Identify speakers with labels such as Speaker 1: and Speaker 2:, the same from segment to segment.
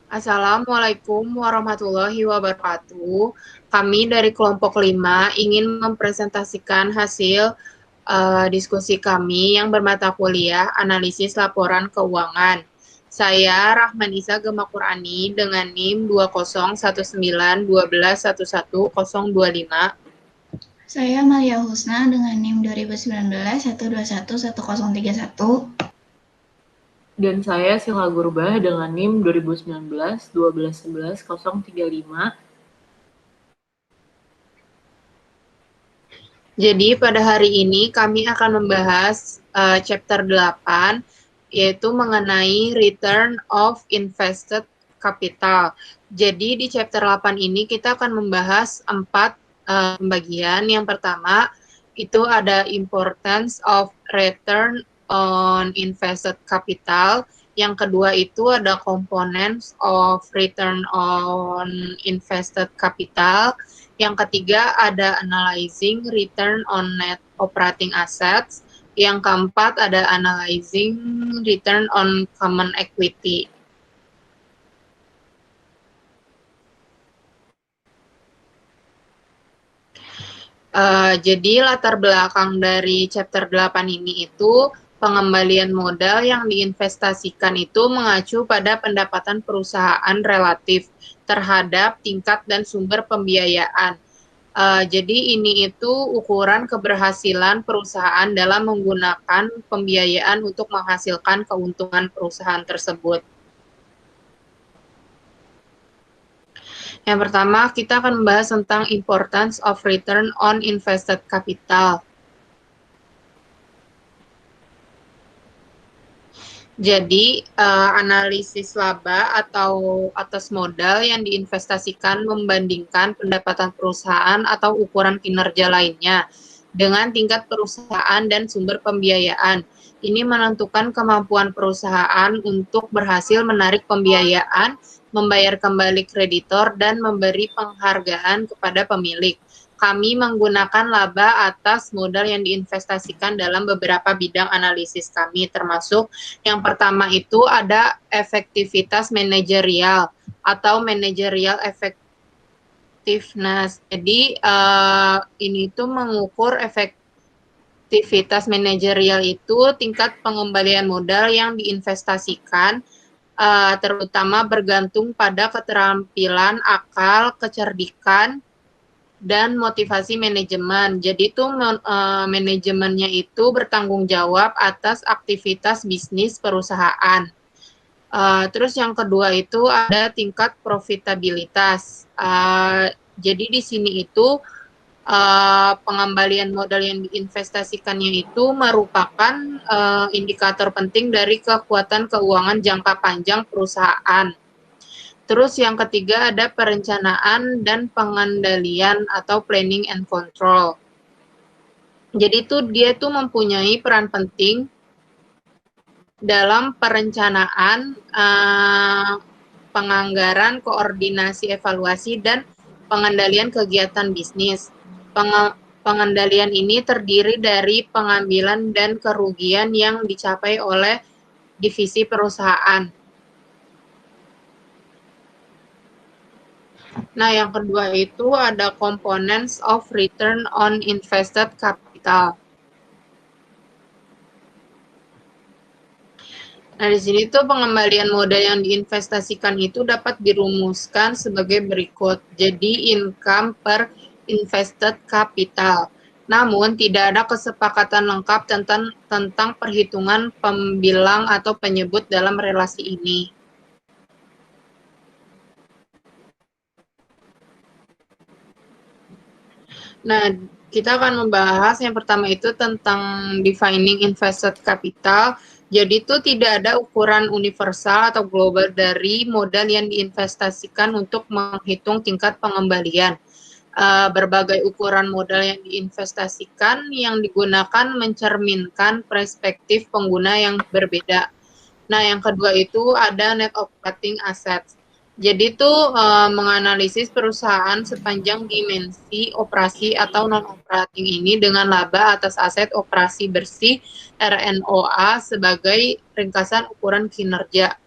Speaker 1: Assalamualaikum warahmatullahi wabarakatuh. Kami dari kelompok 5 ingin mempresentasikan hasil diskusi kami yang bermata kuliah analisis laporan keuangan. Saya Rahman Isa Gema Qurani dengan NIM 201912111025.
Speaker 2: Saya Malia Husna dengan NIM 2019 1211031.
Speaker 3: Dan saya Sila Gurbah dengan NIM 2019 1211035.
Speaker 1: Jadi pada hari ini kami akan membahas chapter 8, yaitu mengenai return of invested capital. Jadi di chapter 8 ini kita akan membahas 4 pembagian. Yang pertama itu ada importance of return on invested capital. Yang kedua itu ada components of return on invested capital. Yang ketiga ada analyzing return on net operating assets. Yang keempat ada analyzing return on common equity. Jadi latar belakang dari chapter 8 ini itu pengembalian modal yang diinvestasikan itu mengacu pada pendapatan perusahaan relatif terhadap tingkat dan sumber pembiayaan. Jadi ini itu ukuran keberhasilan perusahaan dalam menggunakan pembiayaan untuk menghasilkan keuntungan perusahaan tersebut. Yang pertama, kita akan membahas tentang importance of return on invested capital. Jadi, analisis laba atau atas modal yang diinvestasikan membandingkan pendapatan perusahaan atau ukuran kinerja lainnya dengan tingkat perusahaan dan sumber pembiayaan. Ini menentukan kemampuan perusahaan untuk berhasil menarik pembiayaan, membayar kembali kreditor, dan memberi penghargaan kepada pemilik. Kami menggunakan laba atas modal yang diinvestasikan dalam beberapa bidang analisis kami, termasuk yang pertama itu ada efektivitas manajerial atau managerial effectiveness. Jadi ini tuh mengukur efektivitas manajerial itu tingkat pengembalian modal yang diinvestasikan, terutama bergantung pada keterampilan, akal, kecerdikan, dan motivasi manajemen. Jadi itu manajemennya itu bertanggung jawab atas aktivitas bisnis perusahaan. Terus yang kedua itu ada tingkat profitabilitas. Jadi di sini itu pengembalian modal yang diinvestasikannya itu merupakan indikator penting dari kekuatan keuangan jangka panjang perusahaan. Terus yang ketiga ada perencanaan dan pengendalian atau planning and control. Jadi dia tuh mempunyai peran penting dalam perencanaan, penganggaran, koordinasi, evaluasi, dan pengendalian kegiatan bisnis. Pengendalian ini terdiri dari pengambilan dan kerugian yang dicapai oleh divisi perusahaan. Nah, yang kedua itu ada components of return on invested capital. Nah, di sini tuh pengembalian modal yang diinvestasikan itu dapat dirumuskan sebagai berikut. Jadi, income per invested capital. Namun, tidak ada kesepakatan lengkap tentang perhitungan pembilang atau penyebut dalam relasi ini. Nah, kita akan membahas yang pertama itu tentang defining invested capital. Jadi itu tidak ada ukuran universal atau global dari modal yang diinvestasikan untuk menghitung tingkat pengembalian. Berbagai ukuran modal yang diinvestasikan yang digunakan mencerminkan perspektif pengguna yang berbeda. Nah, yang kedua itu ada net operating assets. Jadi itu menganalisis perusahaan sepanjang dimensi operasi atau non-operating ini dengan laba atas aset operasi bersih RNOA sebagai ringkasan ukuran kinerja.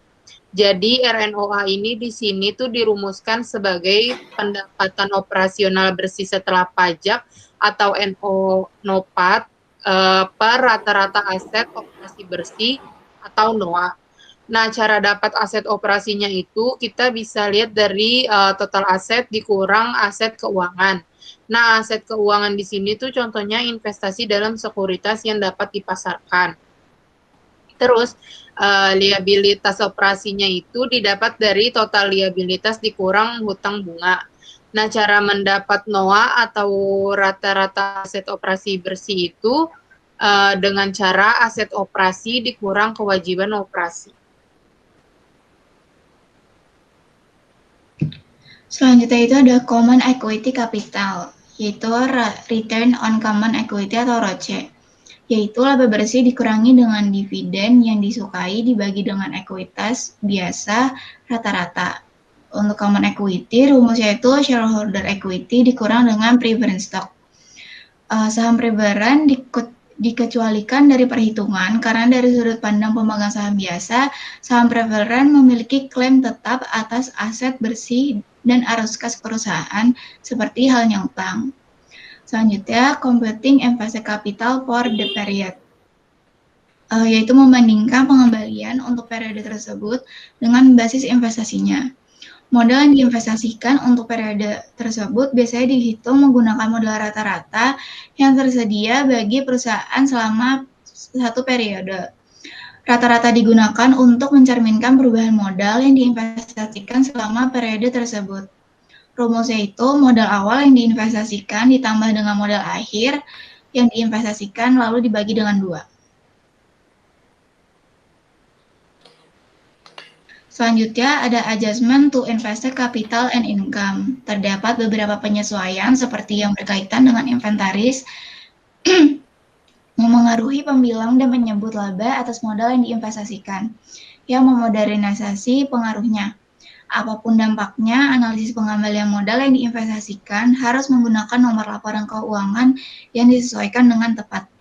Speaker 1: Jadi RNOA ini di sini tuh dirumuskan sebagai pendapatan operasional bersih setelah pajak atau NOPAT per rata-rata aset operasi bersih atau NOA. Nah, cara dapat aset operasinya itu kita bisa lihat dari total aset dikurang aset keuangan. Nah, aset keuangan di sini tuh contohnya investasi dalam sekuritas yang dapat dipasarkan. Terus, liabilitas operasinya itu didapat dari total liabilitas dikurang hutang bunga. Nah, cara mendapat NOA atau rata-rata aset operasi bersih itu dengan cara aset operasi dikurang kewajiban operasi.
Speaker 2: Selanjutnya itu ada Common Equity Capital, yaitu Return on Common Equity atau ROCE, yaitu laba bersih dikurangi dengan dividen yang disukai dibagi dengan ekuitas biasa rata-rata. Untuk common equity, rumusnya itu shareholder equity dikurang dengan preference stock. Saham preferan dikecualikan dari perhitungan karena dari sudut pandang pemegang saham biasa, saham preferan memiliki klaim tetap atas aset bersih dan arus kas perusahaan seperti halnya utang. Selanjutnya, computing invested capital for the period, yaitu membandingkan pengembalian untuk periode tersebut dengan basis investasinya. Modal yang diinvestasikan untuk periode tersebut biasanya dihitung menggunakan modal rata-rata yang tersedia bagi perusahaan selama satu periode. Rata-rata digunakan untuk mencerminkan perubahan modal yang diinvestasikan selama periode tersebut. Rumusnya itu modal awal yang diinvestasikan ditambah dengan modal akhir yang diinvestasikan lalu dibagi dengan 2. Selanjutnya ada adjustment to invested capital and income. Terdapat beberapa penyesuaian seperti yang berkaitan dengan inventaris memengaruhi pembilang dan penyebut laba atas modal yang diinvestasikan, yang memodernisasi pengaruhnya. Apapun dampaknya, analisis pengembalian modal yang diinvestasikan harus menggunakan nomor laporan keuangan yang disesuaikan dengan tepat.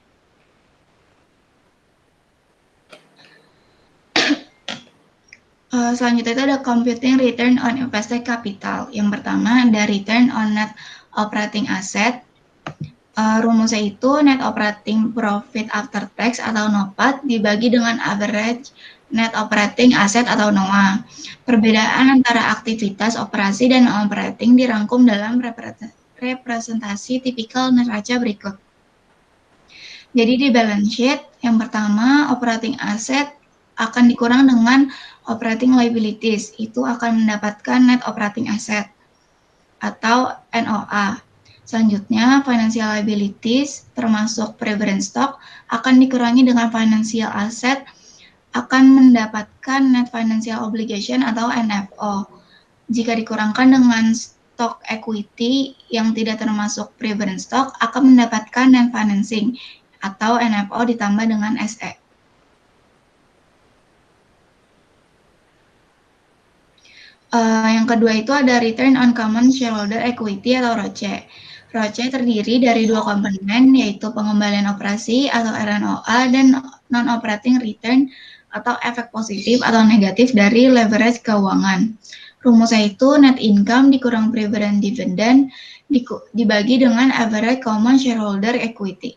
Speaker 2: Selanjutnya itu ada computing return on invested capital. Yang pertama ada return on net operating asset. Rumusnya itu net operating profit after tax atau NOPAT dibagi dengan average net operating asset atau NOA. Perbedaan antara aktivitas operasi dan operating dirangkum dalam representasi tipikal neraca berikut. Jadi di balance sheet, yang pertama operating asset akan dikurang dengan operating liabilities, itu akan mendapatkan net operating asset atau NOA. Selanjutnya, financial liabilities termasuk preference stock akan dikurangi dengan financial asset akan mendapatkan net financial obligation atau NFO. Jika dikurangkan dengan stock equity yang tidak termasuk preference stock akan mendapatkan net financing atau NFO ditambah dengan SE. Yang kedua itu ada return on common shareholder equity atau ROCE. ROCE terdiri dari 2 komponen, yaitu pengembalian operasi atau RNOA dan non-operating return atau efek positif atau negatif dari leverage keuangan. Rumusnya itu net income dikurang preferred dividend dibagi dengan average common shareholder equity.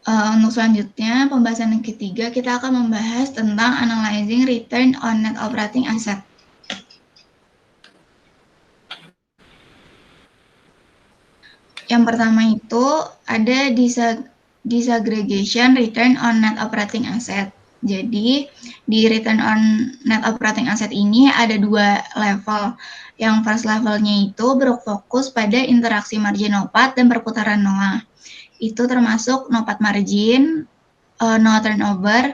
Speaker 2: Untuk selanjutnya, pembahasan yang ketiga, kita akan membahas tentang analyzing return on net operating asset. Yang pertama itu ada disaggregation return on net operating asset. Jadi, di return on net operating asset ini ada 2 level. Yang first levelnya itu berfokus pada interaksi margin NOPAT dan perputaran NOA. Itu termasuk NOPAT margin, NOA turnover,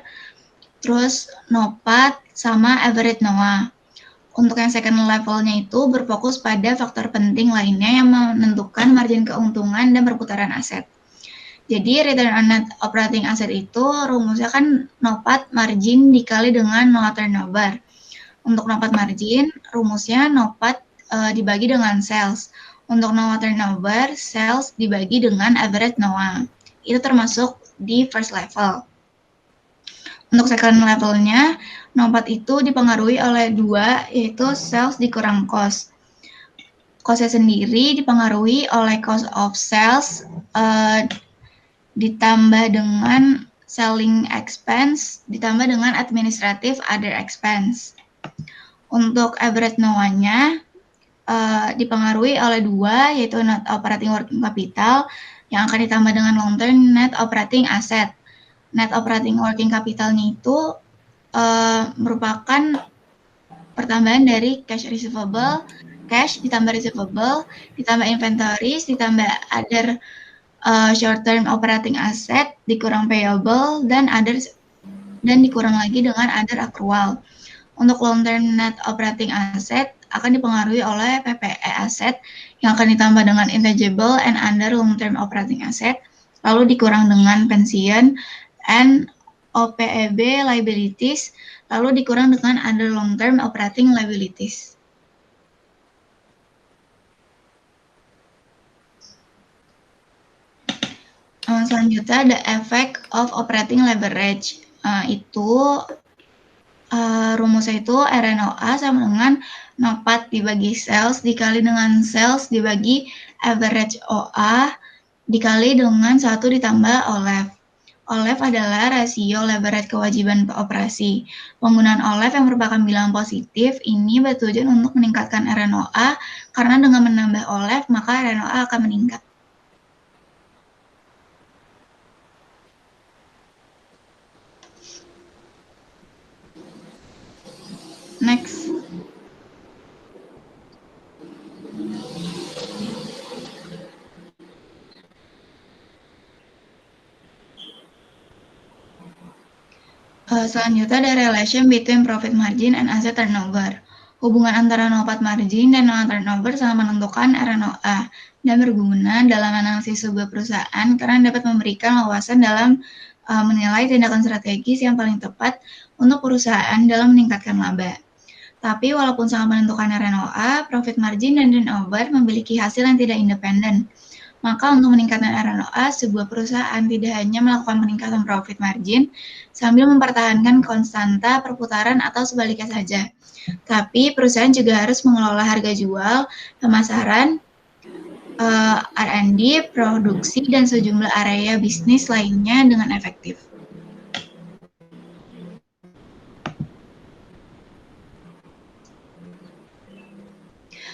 Speaker 2: terus NOPAT sama average NOA. Untuk yang second levelnya itu berfokus pada faktor penting lainnya yang menentukan margin keuntungan dan perputaran aset. Jadi return on net operating asset itu rumusnya kan NOPAT margin dikali dengan NOA turnover. Untuk NOPAT margin rumusnya NOPAT dibagi dengan sales. Untuk NOA turnover, sales dibagi dengan average NOA. Itu termasuk di first level. Untuk second levelnya, nomor 4 itu dipengaruhi oleh 2, yaitu sales dikurang cost. Cost-nya sendiri dipengaruhi oleh cost of sales ditambah dengan selling expense ditambah dengan administrative other expense. Untuk average NOA-nya dipengaruhi oleh 2, yaitu net operating working capital yang akan ditambah dengan long term net operating asset. Net operating working capital-nya itu merupakan pertambahan dari cash receivable, cash ditambah receivable, ditambah inventories, ditambah other short term operating asset, dikurang payable, dan dikurang lagi dengan other accrual. Untuk long term net operating asset akan dipengaruhi oleh PPE asset yang akan ditambah dengan intangible and other long term operating asset, lalu dikurang dengan pensiun and OPEB liabilities, lalu dikurang dengan other long term operating liabilities. Selanjutnya ada effect of operating leverage. Rumusnya itu RNOA sama dengan NOPAT dibagi sales dikali dengan sales dibagi average OA dikali dengan 1 ditambah OLEV. OLEV adalah rasio leverage kewajiban operasi. Penggunaan OLEV yang merupakan bilangan positif ini bertujuan untuk meningkatkan RNOA karena dengan menambah OLEV maka RNOA akan meningkat. Next. Selanjutnya ada relation between profit margin and asset turnover. Hubungan antara NOPAT margin dan NOA turnover sangat menentukan RNOA dan berguna dalam analisis sebuah perusahaan karena dapat memberikan wawasan dalam menilai tindakan strategis yang paling tepat untuk perusahaan dalam meningkatkan laba. Tapi walaupun sangat menentukan RNOA, profit margin dan turnover memiliki hasil yang tidak independen. Maka untuk meningkatkan RNOA, sebuah perusahaan tidak hanya melakukan peningkatan profit margin sambil mempertahankan konstanta perputaran atau sebaliknya saja. Tapi perusahaan juga harus mengelola harga jual, pemasaran, R&D, produksi, dan sejumlah area bisnis lainnya dengan efektif.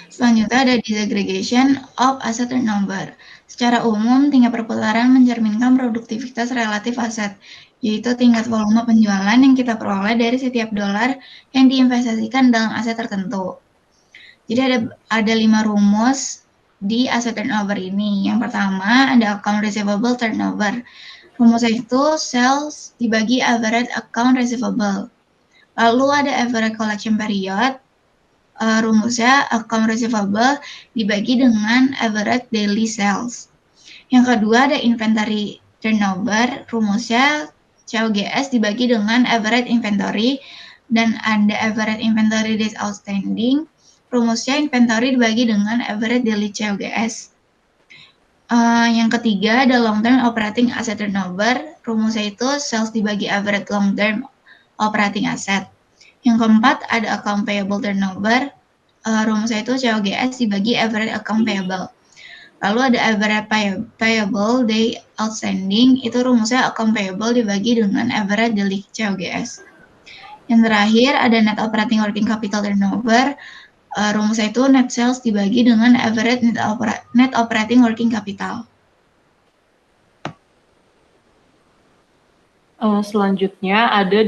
Speaker 2: Selanjutnya ada disaggregation of asset turnover. Secara umum, tingkat perputaran mencerminkan produktivitas relatif aset, yaitu tingkat volume penjualan yang kita peroleh dari setiap dolar yang diinvestasikan dalam aset tertentu. Jadi ada 5 rumus di asset turnover ini. Yang pertama ada account receivable turnover. Rumusnya itu sales dibagi average account receivable. Lalu ada average collection period. Rumusnya account receivable dibagi dengan average daily sales. Yang kedua ada inventory turnover, rumusnya COGS dibagi dengan average inventory, dan ada average inventory days outstanding, rumusnya inventory dibagi dengan average daily COGS. Yang ketiga ada long term operating asset turnover, rumusnya itu sales dibagi average long term operating asset. Yang keempat ada account payable turnover, rumusnya itu COGS dibagi average account payable. Lalu ada average payable day outstanding, itu rumusnya account payable dibagi dengan average daily COGS. Yang terakhir ada net operating working capital turnover, rumusnya itu net sales dibagi dengan average net operating working capital.
Speaker 3: Selanjutnya ada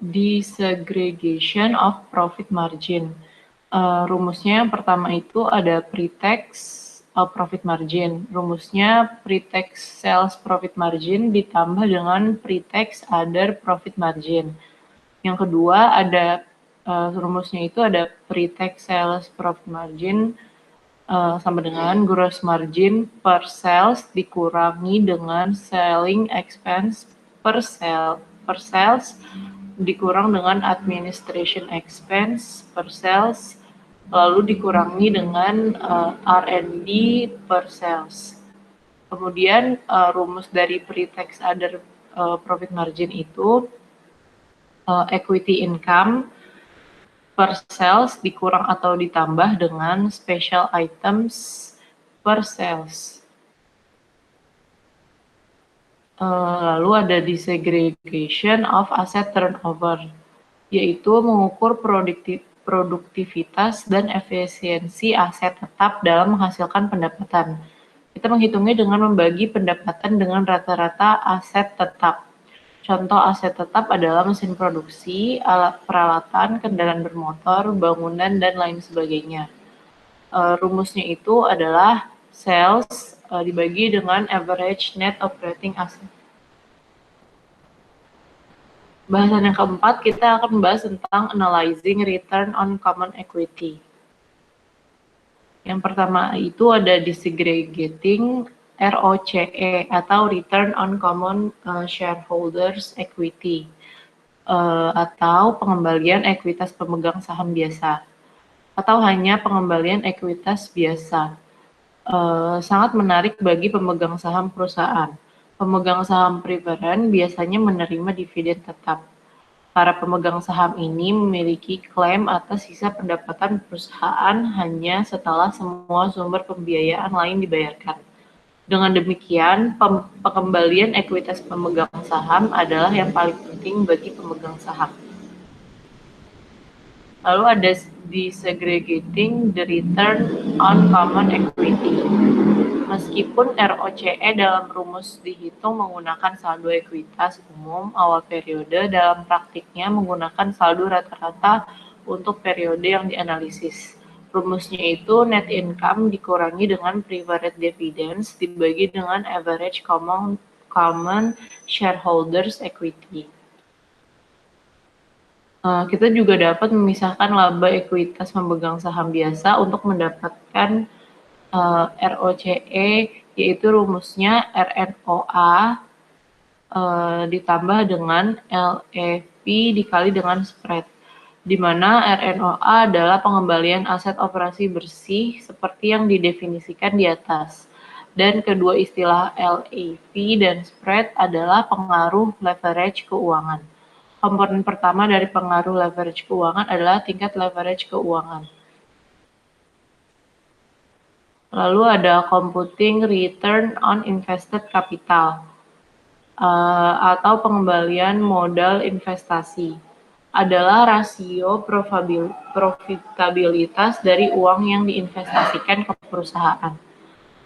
Speaker 3: disaggregation of profit margin. Rumusnya yang pertama itu ada pre-tax profit margin. Rumusnya pre-tax sales profit margin ditambah dengan pre-tax other profit margin. Yang kedua ada rumusnya itu ada pre-tax sales profit margin sama dengan gross margin per sales dikurangi dengan selling expense per sales dikurang dengan administration expense per sales lalu dikurangi dengan R&D per sales. Kemudian rumus dari pre-tax other profit margin itu equity income per sales dikurang atau ditambah dengan special items per sales. Lalu ada disaggregation of asset turnover, yaitu mengukur produktivitas dan efisiensi aset tetap dalam menghasilkan pendapatan. Kita menghitungnya dengan membagi pendapatan dengan rata-rata aset tetap. Contoh aset tetap adalah mesin produksi, alat peralatan, kendaraan bermotor, bangunan, dan lain sebagainya. Rumusnya itu adalah sales dibagi dengan average net operating asset. Bahasan yang keempat, kita akan membahas tentang analyzing return on common equity. Yang pertama itu ada disaggregating ROCE atau Return on Common Shareholders Equity atau pengembalian ekuitas pemegang saham biasa atau hanya pengembalian ekuitas biasa. Sangat menarik bagi pemegang saham perusahaan. Pemegang saham preferen biasanya menerima dividen tetap. Para pemegang saham ini memiliki klaim atas sisa pendapatan perusahaan hanya setelah semua sumber pembiayaan lain dibayarkan. Dengan demikian, pengembalian ekuitas pemegang saham adalah yang paling penting bagi pemegang saham. Lalu ada disaggregating the return on common equity. Meskipun ROCE dalam rumus dihitung menggunakan saldo ekuitas umum awal periode, dalam praktiknya menggunakan saldo rata-rata untuk periode yang dianalisis. Rumusnya itu net income dikurangi dengan preferred dividends dibagi dengan average common shareholders equity. Kita juga dapat memisahkan laba ekuitas pemegang saham biasa untuk mendapatkan ROCE, yaitu rumusnya RNOA ditambah dengan LEV dikali dengan spread, di mana RNOA adalah pengembalian aset operasi bersih seperti yang didefinisikan di atas. Dan kedua istilah LEV dan spread adalah pengaruh leverage keuangan. Komponen pertama dari pengaruh leverage keuangan adalah tingkat leverage keuangan. Lalu ada computing return on invested capital atau pengembalian modal investasi. Adalah rasio profitabilitas dari uang yang diinvestasikan ke perusahaan.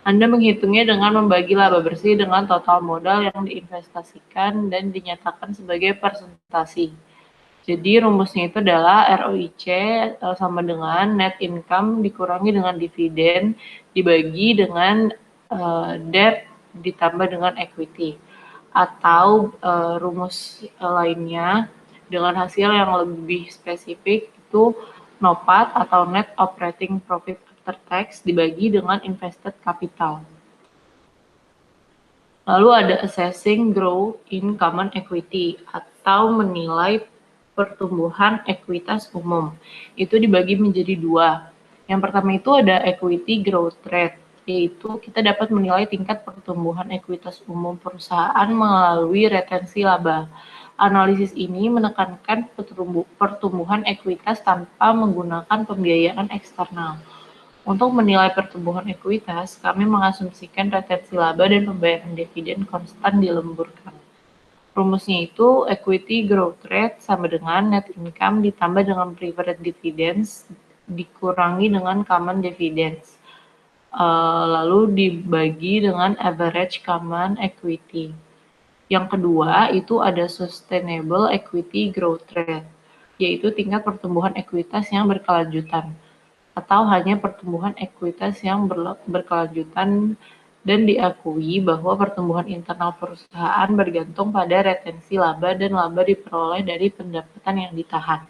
Speaker 3: Anda menghitungnya dengan membagi laba bersih dengan total modal yang diinvestasikan dan dinyatakan sebagai persentasi. Jadi rumusnya itu adalah ROIC sama dengan net income dikurangi dengan dividen dibagi dengan debt ditambah dengan equity. Atau rumus lainnya dengan hasil yang lebih spesifik itu NOPAT atau net operating profit after tax dibagi dengan invested capital. Lalu ada assessing growth in common equity atau menilai pertumbuhan ekuitas umum. Itu dibagi menjadi dua. Yang pertama itu ada equity growth rate, yaitu kita dapat menilai tingkat pertumbuhan ekuitas umum perusahaan melalui retensi laba. Analisis ini menekankan pertumbuhan ekuitas tanpa menggunakan pembiayaan eksternal. Untuk menilai pertumbuhan ekuitas, kami mengasumsikan retensi laba dan pembayaran dividen konstan dilemburkan. Rumusnya itu equity growth rate sama dengan net income ditambah dengan preferred dividends dikurangi dengan common dividends. Lalu dibagi dengan average common equity. Yang kedua itu ada sustainable equity growth rate, yaitu tingkat pertumbuhan ekuitas yang berkelanjutan atau hanya pertumbuhan ekuitas yang berkelanjutan dan diakui bahwa pertumbuhan internal perusahaan bergantung pada retensi laba dan laba diperoleh dari pendapatan yang ditahan.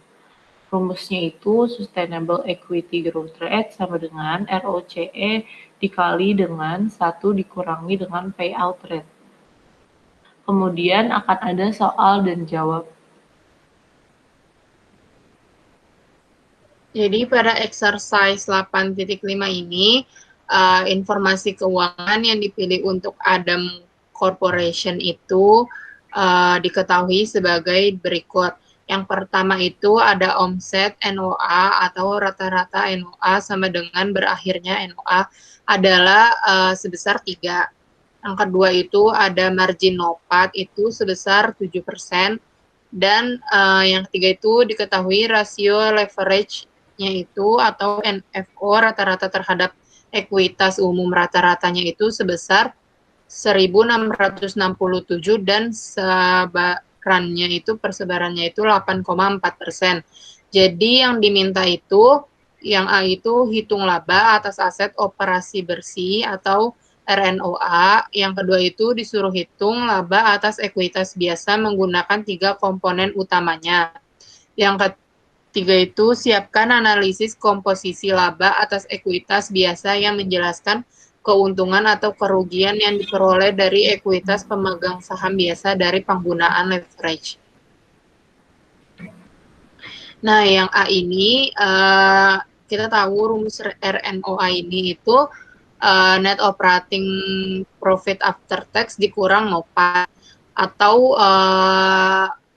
Speaker 3: Rumusnya itu sustainable equity growth rate sama dengan ROCE dikali dengan 1 dikurangi dengan payout rate. Kemudian akan ada soal dan jawab.
Speaker 1: Jadi pada exercise 8.5 ini, informasi keuangan yang dipilih untuk Adam Corporation itu diketahui sebagai berikut. Yang pertama itu ada omset NOA atau rata-rata NOA sama dengan berakhirnya NOA adalah sebesar 3. Yang kedua itu ada margin NOPAT itu sebesar 7%. Dan yang ketiga itu diketahui rasio leverage-nya itu atau NFO rata-rata terhadap ekuitas umum rata-ratanya itu sebesar 1.667 dan persebarannya itu 8,4%. Jadi yang diminta itu, yang A itu hitung laba atas aset operasi bersih atau RNOA. Yang kedua itu disuruh hitung laba atas ekuitas biasa menggunakan 3 komponen utamanya. Yang ketiga itu siapkan analisis komposisi laba atas ekuitas biasa yang menjelaskan keuntungan atau kerugian yang diperoleh dari ekuitas pemegang saham biasa dari penggunaan leverage. Nah, yang A ini kita tahu rumus RNOA ini itu net operating profit after tax dikurang NOPAT atau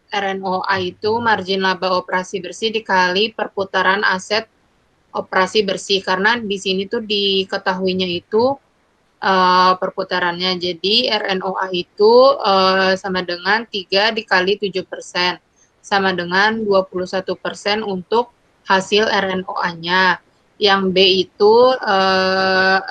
Speaker 1: RNOA itu margin laba operasi bersih dikali perputaran aset operasi bersih, karena di sini tuh diketahuinya itu perputarannya. Jadi RNOA itu sama dengan 3 dikali 7%, sama dengan 21% untuk hasil RNOA-nya. Yang B itu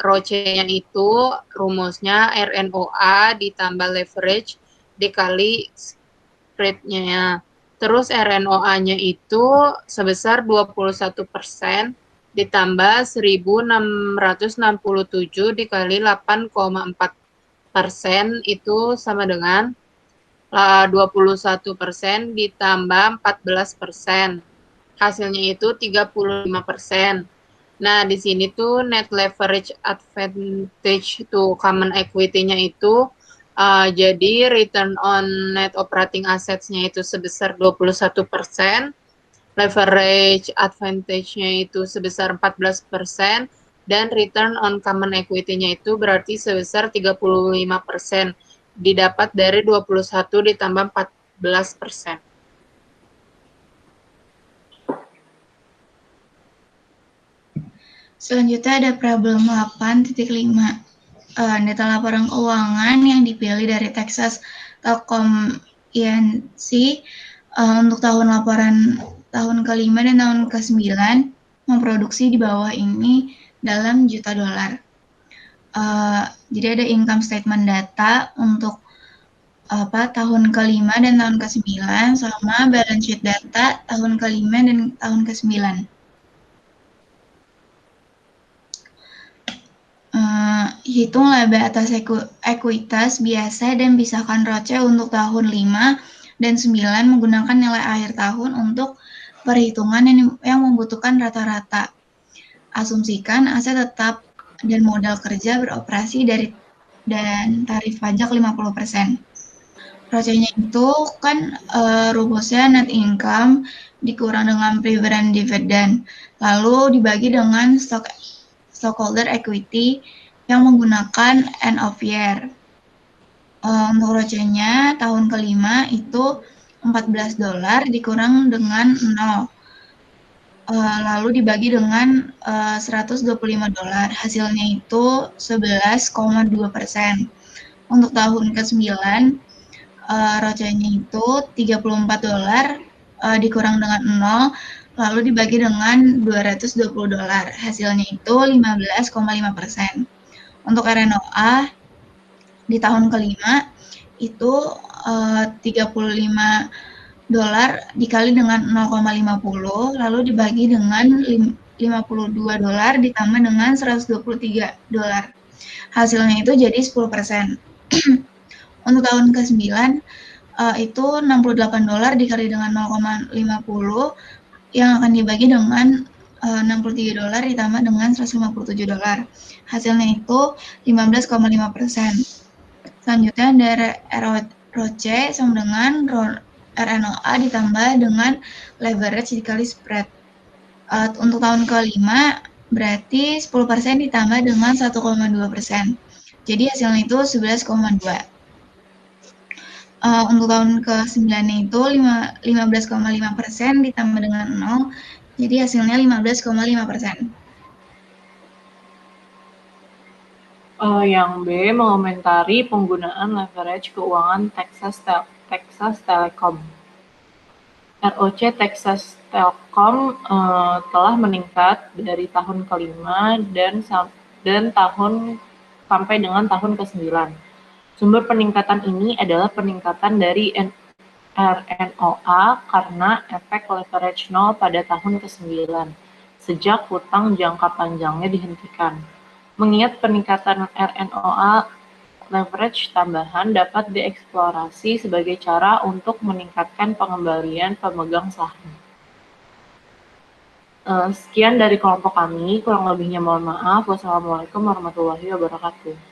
Speaker 1: ROCE-nya itu rumusnya RNOA ditambah leverage dikali spread-nya. Terus RNOA-nya itu sebesar 21% ditambah 1.667 dikali 8,4% itu sama dengan 21% ditambah 14%. Hasilnya itu 35%. Nah, di sini tuh net leverage advantage to common equity-nya itu jadi return on net operating assets-nya itu sebesar 21%, leverage advantage-nya itu sebesar 14%, dan return on common equity-nya itu berarti sebesar 35%, didapat dari 21 ditambah 14%.
Speaker 2: Selanjutnya ada problem 8.5. Data laporan keuangan yang dipilih dari Texas Telecom Inc. Untuk tahun laporan tahun ke-5 dan tahun ke-9 memproduksi di bawah ini dalam juta dolar. Jadi ada income statement data untuk tahun ke-5 dan tahun ke-9 sama balance sheet data tahun ke-5 dan tahun ke-9. Hitung laba atas ekuitas biasa dan pisahkan ROCE untuk tahun 5 dan 9 menggunakan nilai akhir tahun untuk perhitungan yang membutuhkan rata-rata. Asumsikan aset tetap dan modal kerja beroperasi dan tarif pajak 50%. ROCE-nya itu kan rumusnya net income dikurang dengan preferred dividend, lalu dibagi dengan stockholder equity yang menggunakan end of year. Untuk ROCE-nya tahun ke-5 itu $14 dikurang dengan 0. Lalu dibagi dengan $125. Hasilnya itu 11,2%. Untuk tahun ke-9, ROCE-nya itu $34 dikurang dengan 0, lalu dibagi dengan $220. Hasilnya itu 15,5%. Untuk RNOA di tahun ke-5 itu $35 dikali dengan 0,50 lalu dibagi dengan $52 ditambah dengan $123. Hasilnya itu jadi 10%. Untuk tahun ke-9 itu $68 dikali dengan 0,50 yang akan dibagi dengan $63 ditambah dengan $157. Hasilnya itu 15,5%. Selanjutnya dari ROCE sama dengan RNOA ditambah dengan leverage dikali spread. Untuk tahun ke-5 berarti 10% ditambah dengan 1,2%. Jadi hasilnya itu 11,2. Untuk tahun ke-9-nya itu 15,5% ditambah dengan 0, jadi hasilnya 15,5%.
Speaker 3: Yang B, mengomentari penggunaan leverage keuangan Texas Telecom. ROC Texas Telecom telah meningkat dari tahun ke-5 dan tahun sampai dengan tahun ke-9. Sumber peningkatan ini adalah peningkatan dari RNOA karena efek leverage 0 pada tahun ke-9, sejak hutang jangka panjangnya dihentikan. Mengingat peningkatan RNOA, leverage tambahan dapat dieksplorasi sebagai cara untuk meningkatkan pengembalian pemegang saham. Sekian dari kelompok kami, kurang lebihnya mohon maaf. Wassalamualaikum warahmatullahi wabarakatuh.